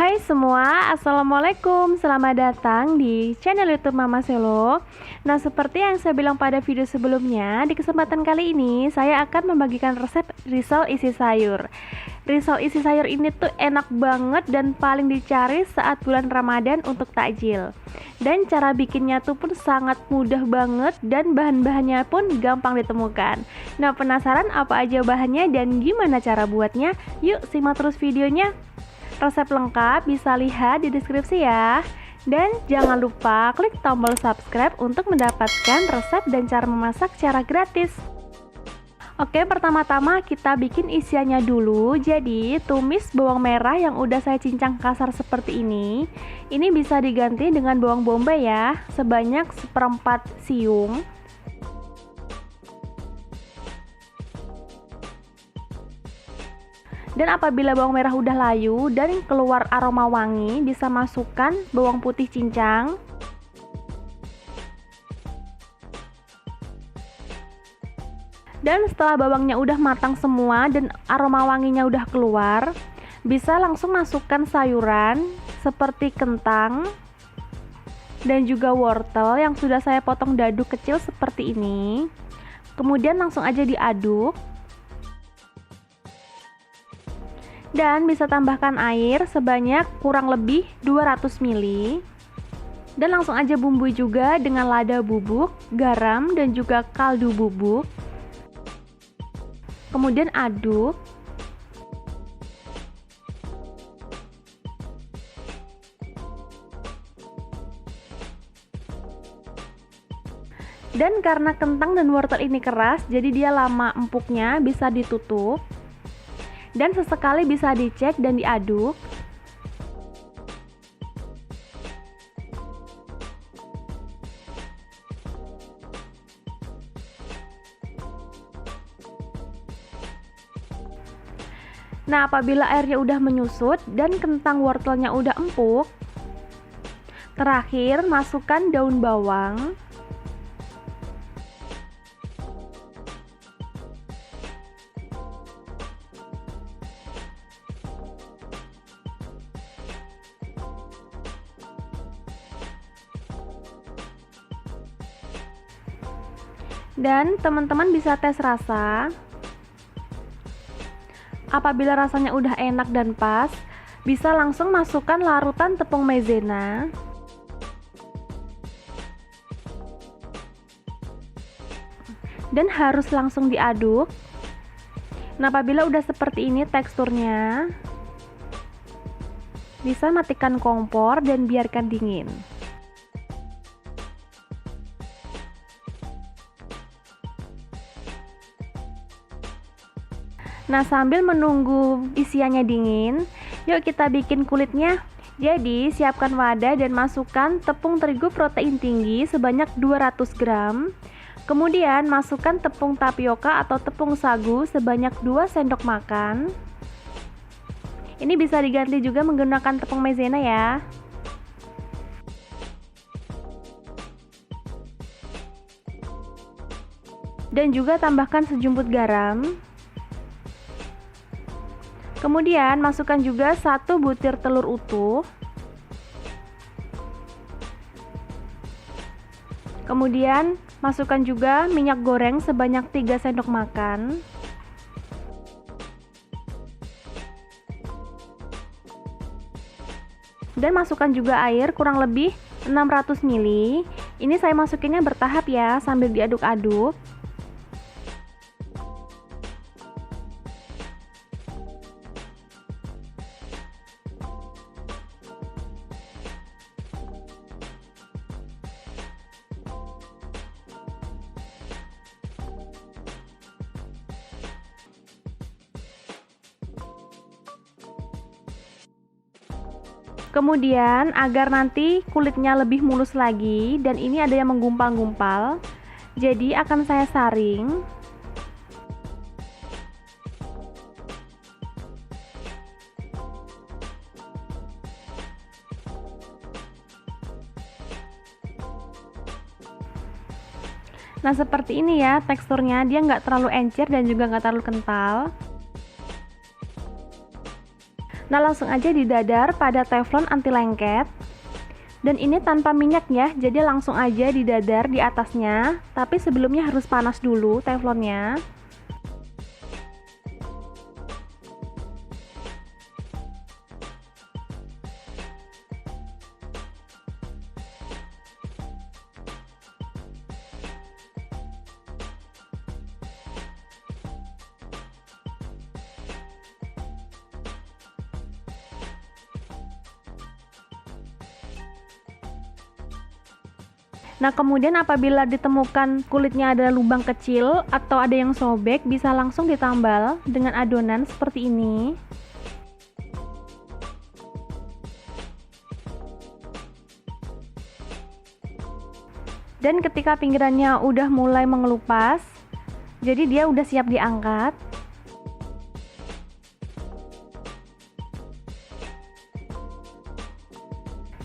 Hai semua, Assalamualaikum. Selamat datang di channel YouTube Mama Selo. Nah, seperti yang saya bilang pada video sebelumnya, di kesempatan kali ini saya akan membagikan resep risol isi sayur. Risol isi sayur ini tuh enak banget dan paling dicari saat bulan Ramadan untuk takjil. Dan cara bikinnya tuh pun sangat mudah banget dan bahan-bahannya pun gampang ditemukan. Nah, penasaran apa aja bahannya dan gimana cara buatnya? Yuk simak terus videonya. Resep lengkap bisa lihat di deskripsi ya. Dan jangan lupa klik tombol subscribe untuk mendapatkan resep dan cara memasak secara gratis. Oke, pertama-tama kita bikin isiannya dulu. Jadi tumis bawang merah yang udah saya cincang kasar seperti ini. Ini bisa diganti dengan bawang bombay ya, sebanyak 1/4 siung. Dan apabila bawang merah udah layu dan keluar aroma wangi, bisa masukkan bawang putih cincang. Dan setelah bawangnya udah matang semua dan aroma wanginya udah keluar, bisa langsung masukkan sayuran seperti kentang dan juga wortel yang sudah saya potong dadu kecil seperti ini. Kemudian langsung aja diaduk. Dan bisa tambahkan air sebanyak kurang lebih 200 ml. Dan langsung aja bumbui juga dengan lada bubuk, garam, dan juga kaldu bubuk. Kemudian aduk. Dan karena kentang dan wortel ini keras, jadi dia lama empuknya, bisa ditutup. Dan sesekali bisa dicek dan diaduk. Nah, apabila airnya udah menyusut dan kentang wortelnya udah empuk, terakhir masukkan daun bawang. Dan teman-teman bisa tes rasa. Apabila rasanya udah enak dan pas, bisa langsung masukkan larutan tepung maizena. Dan harus langsung diaduk. Nah, apabila udah seperti ini teksturnya, bisa matikan kompor dan biarkan dingin. Nah, sambil menunggu isiannya dingin, yuk kita bikin kulitnya. Jadi, siapkan wadah dan masukkan tepung terigu protein tinggi sebanyak 200 gram. Kemudian, masukkan tepung tapioka atau tepung sagu sebanyak 2 sendok makan. Ini bisa diganti juga menggunakan tepung maizena ya. Dan juga tambahkan sejumput garam. Kemudian masukkan juga 1 butir telur utuh. Kemudian masukkan juga minyak goreng sebanyak 3 sendok makan. Dan masukkan juga air kurang lebih 600 ml. Ini saya masukinnya bertahap ya, sambil diaduk-aduk. Kemudian agar nanti kulitnya lebih mulus lagi dan ini ada yang menggumpal-gumpal, jadi akan saya saring. Nah, seperti ini ya teksturnya, dia nggak terlalu encer dan juga nggak terlalu kental. Nah, langsung aja didadar pada teflon anti lengket. Dan ini tanpa minyak ya, jadi langsung aja didadar di atasnya. Tapi sebelumnya harus panas dulu teflonnya. Nah, kemudian apabila ditemukan kulitnya ada lubang kecil atau ada yang sobek, bisa langsung ditambal dengan adonan seperti ini. Dan ketika pinggirannya udah mulai mengelupas, jadi dia udah siap diangkat.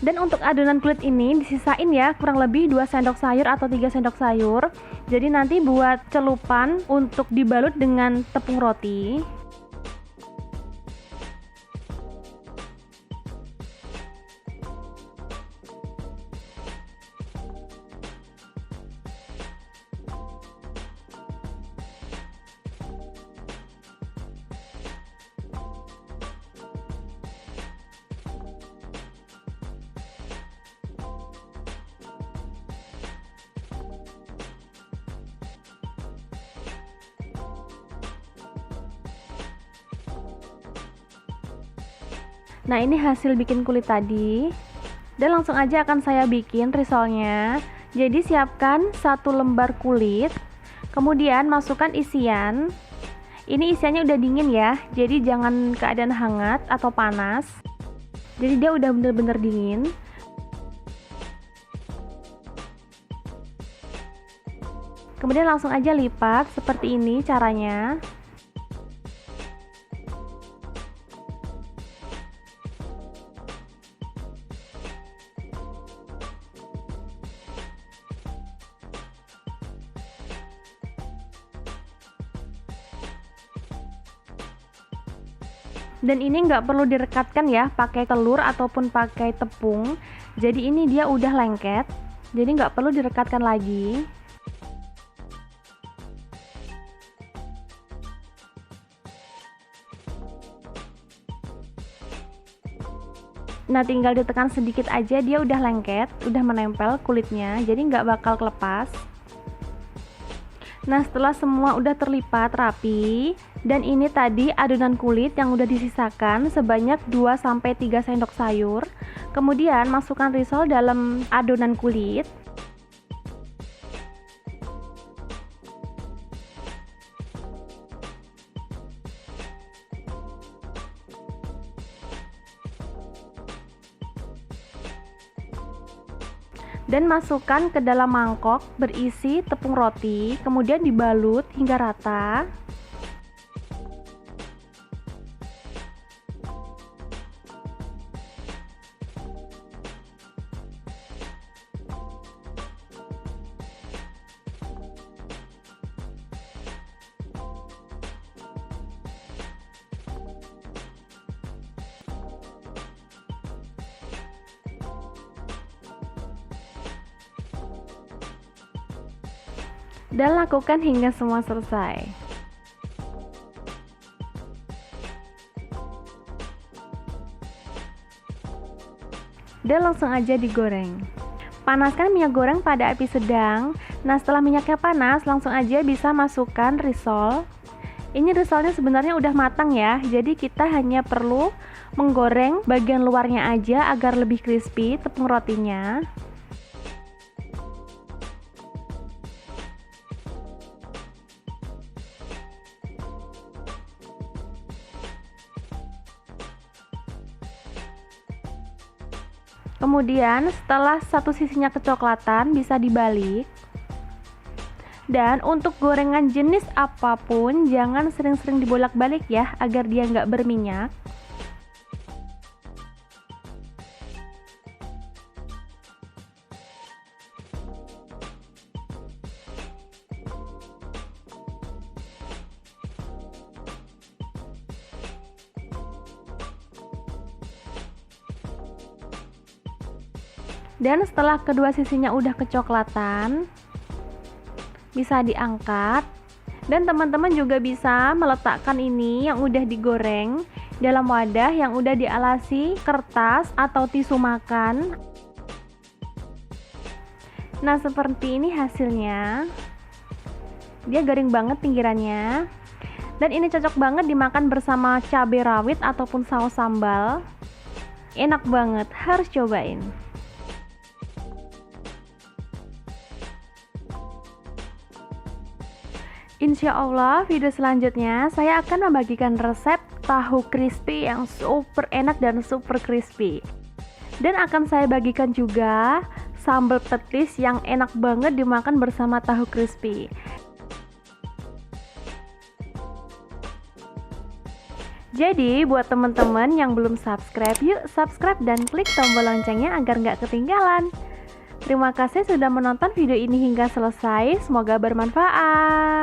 Dan untuk adonan kulit ini disisain ya, kurang lebih 2 sendok sayur atau 3 sendok sayur. Jadi nanti buat celupan untuk dibalut dengan tepung roti. Nah, ini hasil bikin kulit tadi. Dan langsung aja akan saya bikin risolnya. Jadi siapkan 1 lembar kulit. Kemudian masukkan isian. Ini isiannya udah dingin ya. Jadi jangan keadaan hangat atau panas. Jadi dia udah bener-bener dingin. Kemudian langsung aja lipat seperti ini caranya. Dan ini nggak perlu direkatkan ya pakai telur ataupun pakai tepung. Jadi ini dia udah lengket, jadi nggak perlu direkatkan lagi. Nah, tinggal ditekan sedikit aja dia udah lengket, udah menempel kulitnya, jadi nggak bakal kelepas. Nah, setelah semua udah terlipat rapi, dan ini tadi adonan kulit yang udah disisakan sebanyak 2-3 sendok sayur. Kemudian masukkan risol dalam adonan kulit. Dan masukkan ke dalam mangkok berisi tepung roti, kemudian dibalut hingga rata. Dan lakukan hingga semua selesai. Dan langsung aja digoreng. Panaskan minyak goreng pada api sedang. Nah, setelah minyaknya panas, langsung aja bisa masukkan risol. Ini risolnya sebenarnya udah matang ya, jadi kita hanya perlu menggoreng bagian luarnya aja agar lebih crispy tepung rotinya. Kemudian setelah satu sisinya kecoklatan bisa dibalik. Dan untuk gorengan jenis apapun jangan sering-sering dibolak-balik ya agar dia nggak berminyak. Dan setelah kedua sisinya udah kecoklatan, bisa diangkat. Dan teman-teman juga bisa meletakkan ini yang udah digoreng dalam wadah yang udah dialasi kertas atau tisu makan. Nah, seperti ini hasilnya. Dia garing banget pinggirannya. Dan ini cocok banget dimakan bersama cabai rawit ataupun saus sambal. Enak banget, harus cobain. Insya Allah video selanjutnya saya akan membagikan resep tahu crispy yang super enak dan super crispy. Dan akan saya bagikan juga sambal petis yang enak banget dimakan bersama tahu crispy. Jadi buat teman-teman yang belum subscribe, yuk subscribe dan klik tombol loncengnya agar nggak ketinggalan. Terima kasih sudah menonton video ini hingga selesai, semoga bermanfaat.